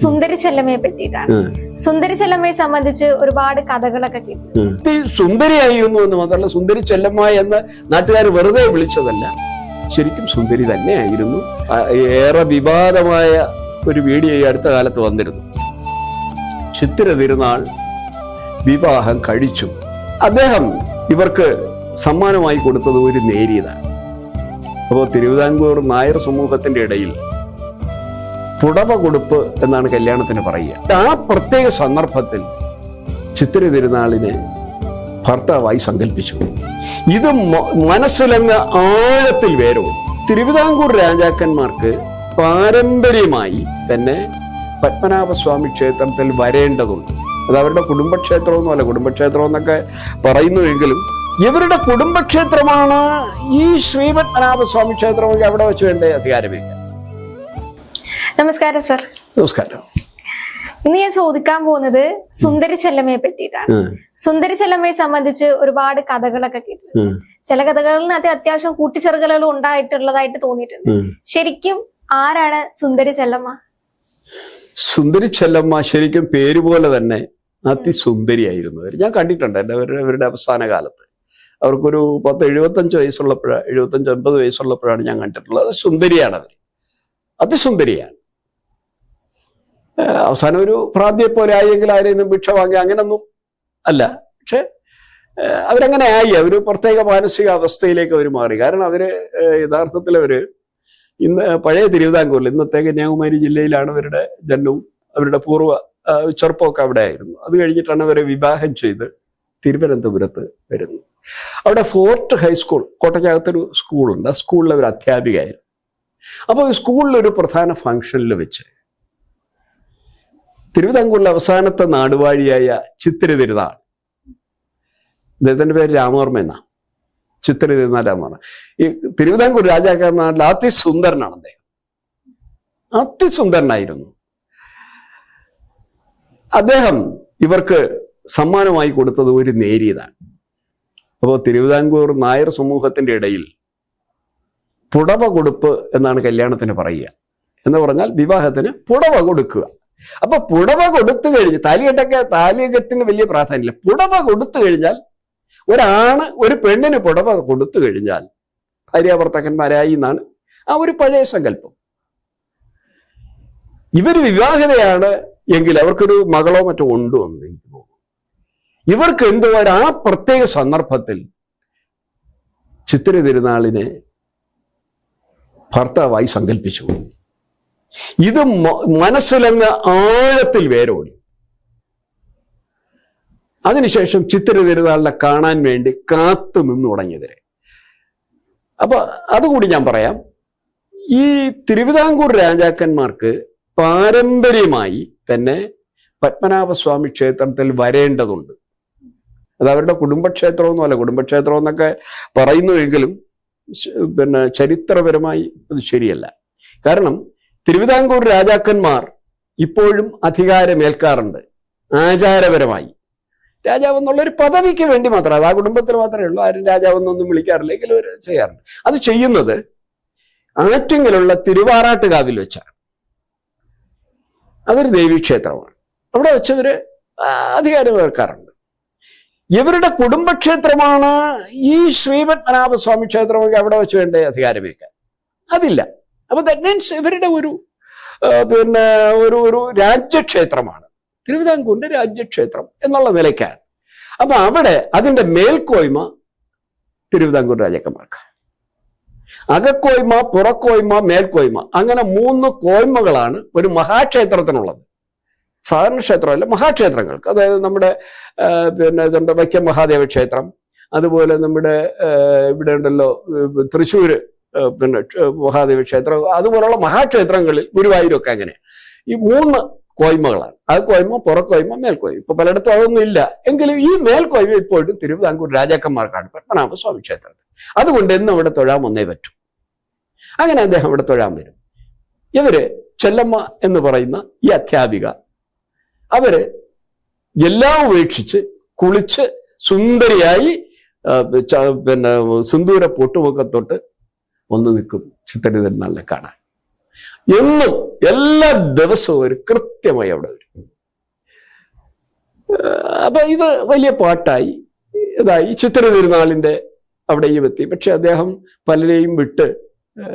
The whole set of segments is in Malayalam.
സുന്ദരി ചെല്ലമ്മയെ പറ്റിയിട്ടാണ്. സുന്ദരി ചെല്ലമ്മയെ സംബന്ധിച്ച് ഒരുപാട് കഥകളൊക്കെ കേട്ടു. സുന്ദരിയായിരുന്നു എന്ന് മാത്രമല്ല, സുന്ദരി ചെല്ലമ്മ എന്ന് നാട്ടുകാർ വെറുതെ വിളിച്ചതല്ല, ശരിക്കും സുന്ദരി തന്നെയായിരുന്നു. ഏറെ വിവാദമായ ഒരു വീഡിയോ ഈ അടുത്ത കാലത്ത് വന്നിരുന്നു. ചിത്തിര തിരുനാൾ വിവാഹം കഴിച്ചു. അദ്ദേഹം ഇവർക്ക് സമ്മാനമായി കൊടുത്തത് ഒരു നേരിയതാണ്. അപ്പോൾ തിരുവിതാംകൂർ നായർ സമൂഹത്തിന്റെ ഇടയിൽ പുടവ കൊടുപ്പ് എന്നാണ് കല്യാണത്തിന് പറയുക. ആ പ്രത്യേക സന്ദർഭത്തിൽ ചിത്തിര തിരുനാളിനെ ഭർത്താവായി സങ്കല്പിച്ചു. ഇത് മനസ്സിലങ്ങ് ആഴത്തിൽ വേരോടി. തിരുവിതാംകൂർ രാജാക്കന്മാർക്ക് പാരമ്പര്യമായി തന്നെ പത്മനാഭസ്വാമി ക്ഷേത്രത്തിൽ വരേണ്ടതുണ്ട്. അത് അവരുടെ കുടുംബക്ഷേത്രമൊന്നുമല്ല. കുടുംബക്ഷേത്രം എന്നൊക്കെ പറയുന്നുവെങ്കിലും ഇവരുടെ കുടുംബക്ഷേത്രമാണ് ഈ ശ്രീപത്മനാഭസ്വാമി ക്ഷേത്രമൊക്കെ അവിടെ വെച്ച് വേണ്ട അധികാരമേൽക്കാൻ. നമസ്കാരം സർ. നമസ്കാരം. ഇന്ന് ഞാൻ ചോദിക്കാൻ പോകുന്നത് സുന്ദരി ചെല്ലമ്മയെ പറ്റിയിട്ടാണ്. സുന്ദരി ചെല്ലമ്മയെ സംബന്ധിച്ച് ഒരുപാട് കഥകളൊക്കെ കേട്ടു. ചില കഥകളിനകത്ത് അത്യാവശ്യം കൂട്ടിച്ചെറുകലുകൾ ഉണ്ടായിട്ടുള്ളതായിട്ട് തോന്നിയിട്ടുണ്ട്. ശരിക്കും ആരാണ് സുന്ദരി ചെല്ലമ്മ? സുന്ദരി ചെല്ലമ്മ ശരിക്കും പേര് പോലെ തന്നെ അതിസുന്ദരിയായിരുന്നു. ഞാൻ കണ്ടിട്ടുണ്ട് അവരുടെ അവസാന കാലത്ത്. അവർക്കൊരു 75 വയസ്സുള്ളപ്പോഴാണ്, 75-80 വയസ്സുള്ളപ്പോഴാണ് ഞാൻ കണ്ടിട്ടുള്ളത്. അത് സുന്ദരിയാണ്, അവർ അതിസുന്ദരിയാണ്. അവസാനം ഒരു പ്രാന്തിയെ പോലെ ആയെങ്കിൽ ആരെയും ഭിക്ഷ വാങ്ങി അങ്ങനൊന്നും അല്ല. പക്ഷെ അവരങ്ങനെ ആയി. അവർ പ്രത്യേക മാനസിക അവസ്ഥയിലേക്ക് അവർ മാറി. കാരണം അവര് യഥാർത്ഥത്തിൽ അവര് ഇന്ന് പഴയ തിരുവിതാംകൂറിൽ, ഇന്നത്തെ കന്യാകുമാരി ജില്ലയിലാണ് അവരുടെ ജന്മവും അവരുടെ പൂർവ്വ ചെറുപ്പമൊക്കെ അവിടെ ആയിരുന്നു. അത് കഴിഞ്ഞിട്ടാണ് അവരെ വിവാഹം ചെയ്ത് തിരുവനന്തപുരത്ത് വരുന്നത്. അവിടെ ഫോർട്ട് ഹൈസ്കൂൾ, കോട്ടയ്ക്കകത്തൊരു സ്കൂളുണ്ട്. ആ സ്കൂളിൽ അവർ അധ്യാപികയായിരുന്നു. അപ്പോൾ ഈ സ്കൂളിലൊരു പ്രധാന ഫംഗ്ഷനിൽ വെച്ച് തിരുവിതാംകൂറിലെ അവസാനത്തെ നാടുവാഴിയായ ചിത്തിര തിരുനാൾ, അദ്ദേഹത്തിന്റെ പേര് രാമവർമ്മ എന്നാ, ചിത്തിര തിരുനാൾ രാമവർമ്മ, ഈ തിരുവിതാംകൂർ രാജാക്കന്മാരിൽ അതിസുന്ദരനാണ് അദ്ദേഹം. അതിസുന്ദരനായിരുന്നു. അദ്ദേഹം ഇവർക്ക് സമ്മാനമായി കൊടുത്തത് ഒരു നേരിയതാണ്. അപ്പോൾ തിരുവിതാംകൂർ നായർ സമൂഹത്തിന്റെ ഇടയിൽ പുടവ കൊടുപ്പ് എന്നാണ് കല്യാണത്തിന് പറയുക. എന്ന് പറഞ്ഞാൽ വിവാഹത്തിന് പുടവ കൊടുക്കുക. അപ്പൊ പുടവ കൊടുത്തു കഴിഞ്ഞ്, താലികെട്ടിന് വലിയ പ്രാധാന്യമില്ല. പുടവ കൊടുത്തു കഴിഞ്ഞാൽ, ഒരാണ് ഒരു പെണ്ണിന് പുടവ കൊടുത്തു കഴിഞ്ഞാൽ ഭാര്യാഭർത്താക്കന്മാരായി എന്നാണ് ആ ഒരു പഴയ സങ്കല്പം. ഇവർ വിവാഹിതയാണ് എങ്കിൽ അവർക്കൊരു മകളോ മറ്റോ ഉണ്ടോ എന്ന് എനിക്ക് തോന്നുന്നു. ഇവർക്ക് എന്തോ ആ പ്രത്യേക സന്ദർഭത്തിൽ ചിത്തിര തിരുനാളിനെ ഭർത്താവായി സങ്കല്പിച്ചു. ഇത് മനസ്സിലങ്ങ് ആഴത്തിൽ വേരോടി. അതിനുശേഷം ചിത്തിര തിരുനാളിനെ കാണാൻ വേണ്ടി കാത്തു നിന്നു തുടങ്ങിയവരെ. അപ്പൊ അതുകൂടി ഞാൻ പറയാം. ഈ തിരുവിതാംകൂർ രാജാക്കന്മാർക്ക് പാരമ്പര്യമായി തന്നെ പത്മനാഭസ്വാമി ക്ഷേത്രത്തിൽ വരേണ്ടതുണ്ട്. അത് അവരുടെ കുടുംബക്ഷേത്രമൊന്നുമല്ല. കുടുംബക്ഷേത്രം എന്നൊക്കെ പറയുന്നുവെങ്കിലും ചരിത്രപരമായി അത് ശരിയല്ല. കാരണം തിരുവിതാംകൂർ രാജാക്കന്മാർ ഇപ്പോഴും അധികാരമേൽക്കാറുണ്ട് ആചാരപരമായി. രാജാവ് എന്നുള്ളൊരു പദവിക്ക് വേണ്ടി മാത്രം, അത് ആ കുടുംബത്തിൽ മാത്രമേ ഉള്ളൂ. ആരും രാജാവെന്നൊന്നും വിളിക്കാറില്ല, എങ്കിലും അവർ ചെയ്യാറുണ്ട്. അത് ചെയ്യുന്നത് ആറ്റിങ്ങലുള്ള തിരുവാറാട്ടുകാവിൽ വെച്ചാണ്. അതൊരു ദേവീക്ഷേത്രമാണ്. അവിടെ വെച്ചവര് അധികാരമേൽക്കാറുണ്ട്. ഇവരുടെ കുടുംബക്ഷേത്രമാണ് ഈ ശ്രീപത്മനാഭസ്വാമി ക്ഷേത്രമൊക്കെ അവിടെ വെച്ച് വേണ്ട അധികാരമേൽക്കാൻ. അതില്ല. അപ്പൊ ദാറ്റ് മീൻസ് ഇവരുടെ ഒരു ഒരു രാജ്യക്ഷേത്രമാണ് തിരുവിതാംകൂറിന്റെ രാജ്യക്ഷേത്രം എന്നുള്ള നിലയ്ക്കാണ്. അപ്പൊ അവിടെ അതിന്റെ മേൽക്കോയ്മ തിരുവിതാംകൂർ രാജാക്കന്മാർക്ക്. അകക്കോയ്മ, പുറക്കോയ്മ, മേൽക്കോയ്മ, അങ്ങനെ 3 കോയ്മകളാണ് ഒരു മഹാക്ഷേത്രത്തിനുള്ളത്. സാധാരണ ക്ഷേത്രമല്ല, മഹാക്ഷേത്രങ്ങൾക്ക്. അതായത് നമ്മുടെ ഇതുണ്ട് വൈക്കം മഹാദേവ ക്ഷേത്രം, അതുപോലെ നമ്മുടെ ഇവിടെ ഉണ്ടല്ലോ തൃശ്ശൂര് മഹാദേവ ക്ഷേത്രം, അതുപോലുള്ള മഹാക്ഷേത്രങ്ങളിൽ ഗുരുവായൂരൊക്കെ അങ്ങനെ ഈ 3 കോയ്മകളാണ്. അകക്കോയ്മ, പുറക്കോയ്മ, മേൽക്കോയ്മ. ഇപ്പൊ പലയിടത്തും അതൊന്നും ഇല്ല. എങ്കിലും ഈ മേൽക്കോയ്മ ഇപ്പോഴും തിരുവിതാംകൂർ രാജാക്കന്മാർക്കാണ്, പത്മനാഭസ്വാമി ക്ഷേത്രത്തിൽ. അതുകൊണ്ട് എന്നും അവിടെ തൊഴാൻ വന്നേ പറ്റൂ. അങ്ങനെ അദ്ദേഹം അവിടെ തൊഴാൻ വരും. ഇവര് ചെല്ലമ്മ എന്ന് പറയുന്ന ഈ അധ്യാപിക, അവര് എല്ലാം ഉപേക്ഷിച്ച് കുളിച്ച് സുന്ദരിയായി സിന്ദൂര പൊട്ടുമൊക്കെ തൊട്ട് ഒന്ന് നിൽക്കും ചിത്തിര തിരുനാളിനെ കാണാൻ. എന്നും എല്ലാ ദിവസവും ഒരു കൃത്യമായി അവിടെ വരും. അപ്പൊ ഇത് വലിയ പാട്ടായി ഇതായി. ചിത്ര തിരുനാളിന്റെ അവിടെയും എത്തി. പക്ഷെ അദ്ദേഹം പലരെയും വിട്ട്,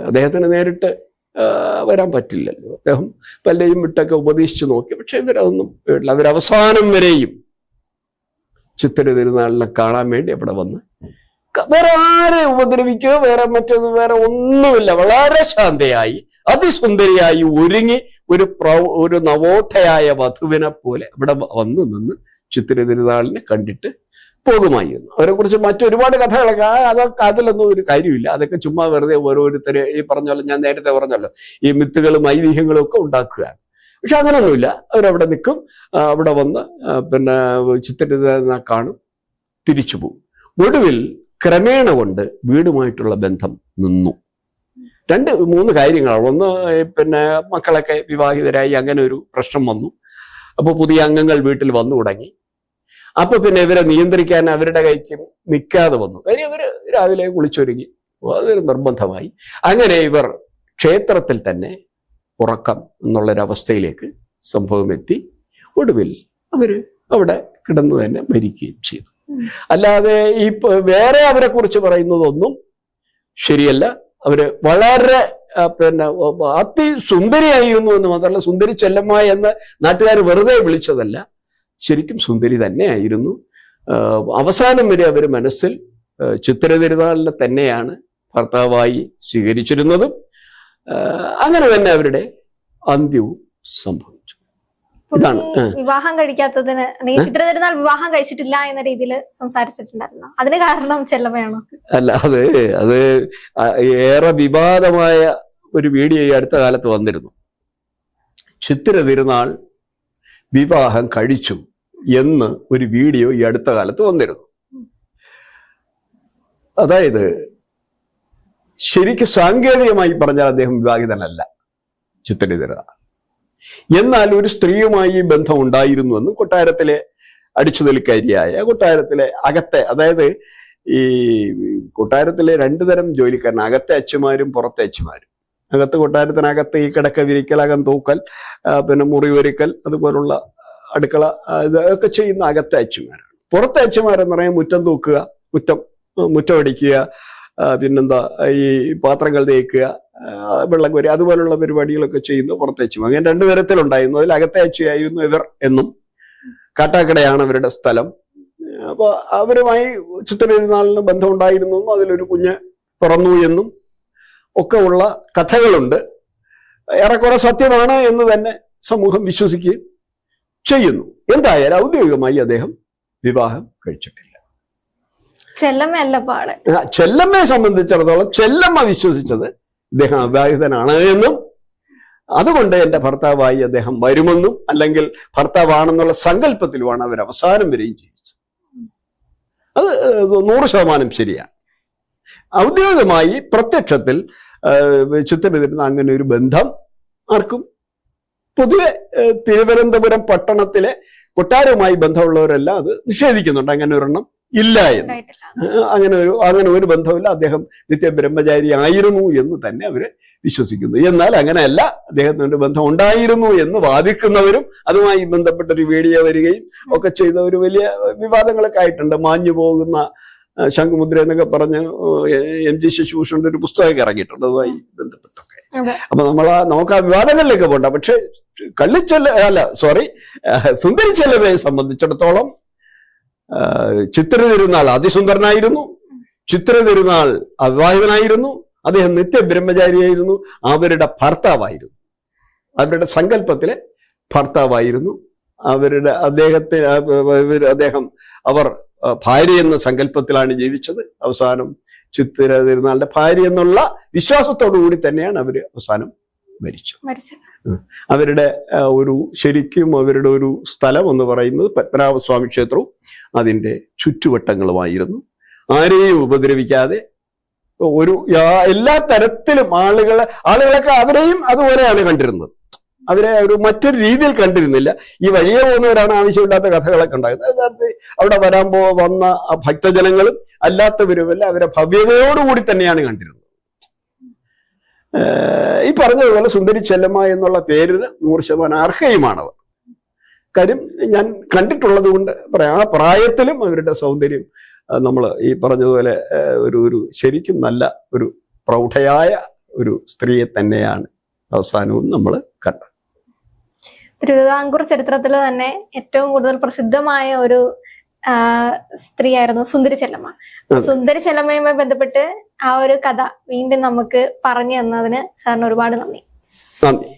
അദ്ദേഹത്തിന് നേരിട്ട് വരാൻ പറ്റില്ലല്ലോ, അദ്ദേഹം പലരെയും വിട്ടൊക്കെ ഉപദേശിച്ചു നോക്കി. പക്ഷെ ഇവരതൊന്നും കേട്ടില്ല. അവരവസാനം വരെയും ചിത്ര തിരുനാളിനെ കാണാൻ വേണ്ടി അവിടെ വന്ന് വേറെ ആരെ ഉപദ്രവിക്കുകയോ വേറെ ഒന്നുമില്ല, വളരെ ശാന്തയായി അതിസുന്ദരിയായി ഒരുങ്ങി ഒരു നവോത്ഥയായ വധുവിനെ പോലെ അവിടെ വന്നു നിന്ന് ചിത്ര തിരുനാളിനെ കണ്ടിട്ട് പോകുമായിരുന്നു. അവരെ കുറിച്ച് മറ്റൊരുപാട് കഥകളൊക്കെ, അതൊക്കെ അതിലൊന്നും ഒരു കാര്യമില്ല. അതൊക്കെ ചുമ്മാ വെറുതെ ഓരോരുത്തരെ ഈ പറഞ്ഞല്ലോ, ഞാൻ നേരത്തെ പറഞ്ഞല്ലോ, ഈ മിത്തുകളും ഐതിഹ്യങ്ങളും ഒക്കെ ഉണ്ടാക്കുകയാണ്. പക്ഷെ അങ്ങനെയൊന്നുമില്ല. അവരവിടെ നിൽക്കും, അവിടെ വന്ന് പിന്നെ ചിത്ര തിരുനാളിനെ കാണും, തിരിച്ചു പോകും. ഒടുവിൽ ക്രമേണ കൊണ്ട് വീടുമായിട്ടുള്ള ബന്ധം നിന്നു. 2-3 കാര്യങ്ങളാണ്. ഒന്ന്, പിന്നെ മക്കളൊക്കെ വിവാഹിതരായി, അങ്ങനെ ഒരു പ്രശ്നം വന്നു. അപ്പൊ പുതിയ അംഗങ്ങൾ വീട്ടിൽ വന്നു തുടങ്ങി. അപ്പൊ പിന്നെ ഇവരെ നിയന്ത്രിക്കാൻ അവരുടെ കൈക്ക് നിൽക്കാതെ വന്നു. കാര്യം ഇവര് രാവിലെ കുളിച്ചൊരുങ്ങി, അതൊരു നിർബന്ധമായി. അങ്ങനെ ഇവർ ക്ഷേത്രത്തിൽ തന്നെ ഉറക്കം എന്നുള്ളൊരവസ്ഥയിലേക്ക് സംഭവം എത്തി. ഒടുവിൽ അവര് അവിടെ കിടന്നു തന്നെ മരിക്കുകയും ചെയ്തു. അല്ലാതെ ഈ വേറെ അവരെ കുറിച്ച് പറയുന്നതൊന്നും ശരിയല്ല. അവര് വളരെ പിന്നെ അതിസുന്ദരിയായിരുന്നു എന്ന് മാത്രമല്ല, സുന്ദരി ചെല്ലമ്മ എന്ന് നാട്ടുകാർ വെറുതെ വിളിച്ചതല്ല, ശരിക്കും സുന്ദരി തന്നെയായിരുന്നു. അവസാനം വരെ അവർ മനസ്സിൽ ചിത്ര തിരുനാളിനെ തന്നെയാണ് ഭർത്താവായി സ്വീകരിച്ചിരുന്നതും. അങ്ങനെ തന്നെ അവരുടെ അന്ത്യവും സംഭവിച്ചു. ഇതാണ് വിവാഹം കഴിക്കാത്തതിന്, ചിത്ര തിരുനാൾ വിവാഹം കഴിച്ചിട്ടില്ല എന്ന രീതിയിൽ സംസാരിച്ചിട്ടുണ്ടായിരുന്നു. അതിന് കാരണം ചെല്ലമ്മയാണോ? അല്ല, അത് ഏറെ വിവാദമായ ഒരു വീഡിയോ ഈ അടുത്ത കാലത്ത് വന്നിരുന്നു. ചിത്ര തിരുനാൾ വിവാഹം കഴിച്ചു എന്ന് ഒരു വീഡിയോ ഈ അടുത്ത കാലത്ത് വന്നിരുന്നു. അതായത് ശരിക്കും സാങ്കേതികമായി പറഞ്ഞാൽ അദ്ദേഹം വിവാഹിതനല്ല, ചിത്ര തിരുനാൾ. എന്നാൽ ഒരു സ്ത്രീയുമായി ബന്ധം ഉണ്ടായിരുന്നുവെന്നും കൊട്ടാരത്തിലെ അടിച്ചുതൊലിക്കാരിയായ കൊട്ടാരത്തിലെ അകത്തെ, അതായത് ഈ കൊട്ടാരത്തിലെ 2 തരം ജോലിക്കാരൻ, അകത്തെ അച്ചുമാരും പുറത്തെ അച്ചുമാരും. അകത്ത് കൊട്ടാരത്തിനകത്ത് ഈ കിടക്ക വിരിക്കൽ, അകം തൂക്കൽ, പിന്നെ മുറി ഒരുക്കൽ, അതുപോലുള്ള അടുക്കള ഇതൊക്കെ ചെയ്യുന്ന അകത്തെ അച്ചുമാരാണ്. പുറത്തെ അച്ചുമാരെന്ന് പറയുമ്പോൾ മുറ്റം തൂക്കുക, മുറ്റം അടിക്കുക, പിന്നെന്താ ഈ പാത്രങ്ങൾ തേക്കുക, വെള്ളം കോരി, അതുപോലുള്ള പരിപാടികളൊക്കെ ചെയ്യുന്ന പുറത്തെ അച്ചുമാർ. അങ്ങനെ 2 തരത്തിലുണ്ടായിരുന്നു. അതിൽ അകത്തെ അച്ചുയായിരുന്നു ഇവർ എന്നും. കാട്ടാക്കടയാണ് അവരുടെ സ്ഥലം. അപ്പൊ അവരുമായി ചിത്ര തിരുനാളിന് ബന്ധമുണ്ടായിരുന്നു എന്നും അതിലൊരു കുഞ്ഞ് പിറന്നു എന്നും ഒക്കെ ഉള്ള കഥകളുണ്ട്. ഏറെക്കുറെ സത്യമാണ് എന്ന് തന്നെ സമൂഹം വിശ്വസിക്കുകയും ചെയ്യുന്നു. എന്തായാലും ഔദ്യോഗികമായി അദ്ദേഹം വിവാഹം കഴിച്ചിട്ടില്ല. ചെല്ലമ്മയെ സംബന്ധിച്ചിടത്തോളം ചെല്ലമ്മ വിശ്വസിച്ചത് ഇദ്ദേഹം അവിവാഹിതനാണ് എന്നും അതുകൊണ്ട് എന്റെ ഭർത്താവായി അദ്ദേഹം വരുമെന്നും, അല്ലെങ്കിൽ ഭർത്താവാണെന്നുള്ള സങ്കല്പത്തിലുമാണ് അവർ അവസാനം വരെയും ജീവിച്ചത്. അത് 100% ശരിയാണ്. ഔദ്യോഗികമായി പ്രത്യക്ഷത്തിൽ ചിത്ര തിരുനാൾ അങ്ങനെ ഒരു ബന്ധം ആർക്കും, പൊതുവെ തിരുവനന്തപുരം പട്ടണത്തിലെ കൊട്ടാരവുമായി ബന്ധമുള്ളവരെല്ലാം അത് നിഷേധിക്കുന്നുണ്ട്. അങ്ങനെ ഒരെണ്ണം ഇല്ല എന്ന്, അങ്ങനെ ഒരു ബന്ധമില്ല, അദ്ദേഹം നിത്യബ്രഹ്മചാരി ആയിരുന്നു എന്ന് തന്നെ അവര് വിശ്വസിക്കുന്നു. എന്നാൽ അങ്ങനെയല്ല, അദ്ദേഹത്തിന്റെ ബന്ധം ഉണ്ടായിരുന്നു എന്ന് വാദിക്കുന്നവരും അതുമായി ബന്ധപ്പെട്ടൊരു വീഡിയോ വരികയും ഒക്കെ ചെയ്ത ഒരു വലിയ വിവാദങ്ങളൊക്കെ ആയിട്ടുണ്ട്. മാഞ്ഞു പോകുന്ന ശംഖുമുദ്ര എന്നൊക്കെ പറഞ്ഞ് MG ശശിഭൂഷണിന്റെ ഒരു പുസ്തകമൊക്കെ ഇറങ്ങിയിട്ടുണ്ട് അതുമായി ബന്ധപ്പെട്ടൊക്കെ. അപ്പൊ നമുക്ക് ആ വിവാദങ്ങളിലേക്ക് പോകണ്ട. പക്ഷെ സുന്ദരി ചെല്ലമ്മയെ സംബന്ധിച്ചിടത്തോളം ചിത്ര തിരുനാൾ അതിസുന്ദരനായിരുന്നു, ചിത്ര തിരുനാൾ അവിവാഹിതനായിരുന്നു, അദ്ദേഹം നിത്യബ്രഹ്മചാരിയായിരുന്നു, അവരുടെ ഭർത്താവായിരുന്നു, അവരുടെ സങ്കല്പത്തിലെ ഭർത്താവായിരുന്നു, അവർ ഭാര്യ എന്ന സങ്കല്പത്തിലാണ് ജീവിച്ചത്. അവസാനം ചിത്ര തിരുനാളിന്റെ ഭാര്യ എന്നുള്ള വിശ്വാസത്തോടു കൂടി തന്നെയാണ് അവര് അവസാനം മരിച്ചത്. അവരുടെ ശരിക്കും അവരുടെ ഒരു സ്ഥലം എന്ന് പറയുന്നത് പത്മനാഭസ്വാമി ക്ഷേത്രവും അതിന്റെ ചുറ്റുവട്ടങ്ങളുമായിരുന്നു. ആരെയും ഉപദ്രവിക്കാതെ എല്ലാ തരത്തിലും ആളുകളൊക്കെ അവരെയും അതുപോലെയാണ് കണ്ടിരുന്നത്. അവരെ മറ്റൊരു രീതിയിൽ കണ്ടിരുന്നില്ല. ഈ വഴിയെ പോകുന്നവരാണ് ആവശ്യമില്ലാത്ത കഥകളൊക്കെ ഉണ്ടാകുന്നത്. യഥാർത്ഥത്തിൽ അവിടെ വന്ന ഭക്തജനങ്ങളും അല്ലാത്തവരുമല്ല അവരെ ഭവ്യതയോടുകൂടി തന്നെയാണ് കണ്ടിരുന്നത്. ഈ പറഞ്ഞതുപോലെ സുന്ദരി ചെല്ലമ്മ എന്നുള്ള പേരിന് 100% അർഹയുമാണവർ. കാര്യം ഞാൻ കണ്ടിട്ടുള്ളത് കൊണ്ട് പറയാം, ആ പ്രായത്തിലും അവരുടെ സൗന്ദര്യം നമ്മൾ ഈ പറഞ്ഞതുപോലെ ഒരു ശരിക്കും നല്ല ഒരു പ്രൗഢയായ ഒരു സ്ത്രീയെ തന്നെയാണ് അവസാനവും നമ്മൾ കണ്ടത്. തിരുവിതാംകൂർ ചരിത്രത്തിൽ തന്നെ ഏറ്റവും കൂടുതൽ പ്രസിദ്ധമായ ഒരു സ്ത്രീയായിരുന്നു സുന്ദരി ചെല്ലമ്മ. സുന്ദരി ചെല്ലമ്മയുമായി ബന്ധപ്പെട്ട് ആ ഒരു കഥ വീണ്ടും നമുക്ക് പറഞ്ഞു തന്നതിന് സാറിന് ഒരുപാട് നന്ദി. നന്ദി.